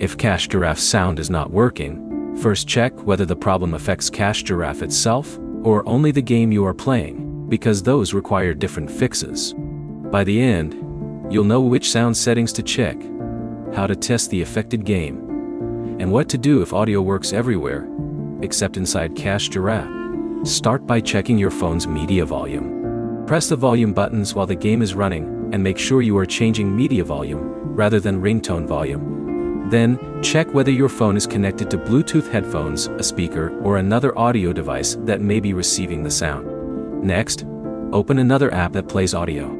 If Cache Giraffe's sound is not working, first check whether the problem affects Cache Giraffe itself, or only the game you are playing, because those require different fixes. By the end, you'll know which sound settings to check, how to test the affected game, and what to do if audio works everywhere, except inside Cache Giraffe. Start by checking your phone's media volume. Press the volume buttons while the game is running, and make sure you are changing media volume, rather than ringtone volume. Then, check whether your phone is connected to Bluetooth headphones, a speaker, or another audio device that may be receiving the sound. Next, open another app that plays audio.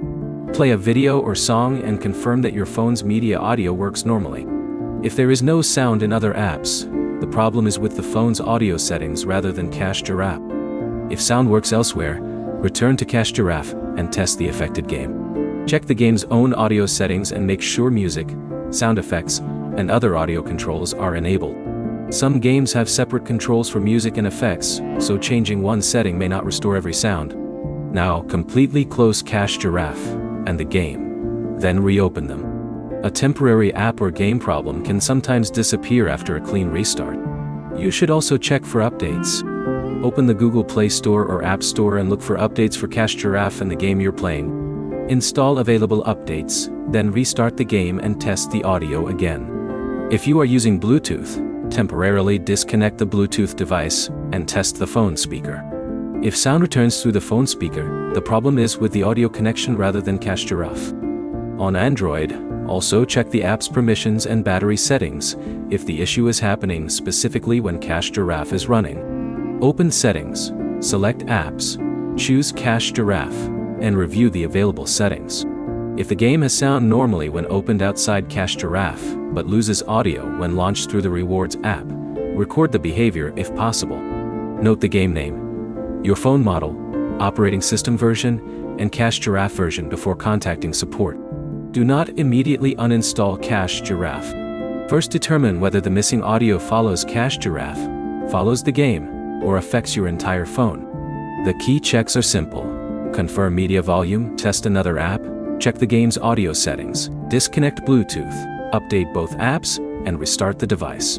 Play a video or song and confirm that your phone's media audio works normally. If there is no sound in other apps, the problem is with the phone's audio settings rather than Cache Giraffe. If sound works elsewhere, return to Cache Giraffe and test the affected game. Check the game's own audio settings and make sure music, sound effects, and other audio controls are enabled. Some games have separate controls for music and effects, so changing one setting may not restore every sound. Now, completely close Cache Giraffe and the game. Then reopen them. A temporary app or game problem can sometimes disappear after a clean restart. You should also check for updates. Open the Google Play Store or App Store and look for updates for Cache Giraffe and the game you're playing. Install available updates, then restart the game and test the audio again. If you are using Bluetooth, temporarily disconnect the Bluetooth device and test the phone speaker. If sound returns through the phone speaker, the problem is with the audio connection rather than Cache Giraffe. On Android, also check the app's permissions and battery settings if the issue is happening specifically when Cache Giraffe is running. Open Settings, select Apps, choose Cache Giraffe, and review the available settings. If the game has sound normally when opened outside Cache Giraffe, but loses audio when launched through the Rewards app, record the behavior if possible. Note the game name, your phone model, operating system version, and Cache Giraffe version before contacting support. Do not immediately uninstall Cache Giraffe. First determine whether the missing audio follows Cache Giraffe, follows the game, or affects your entire phone. The key checks are simple. Confirm media volume, test another app, check the game's audio settings, disconnect Bluetooth, update both apps, and restart the device.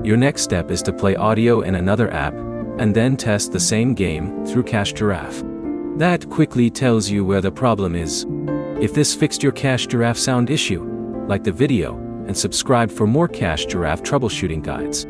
Your next step is to play audio in another app, and then test the same game through Cache Giraffe. That quickly tells you where the problem is. If this fixed your Cache Giraffe sound issue, like the video, and subscribe for more Cache Giraffe troubleshooting guides.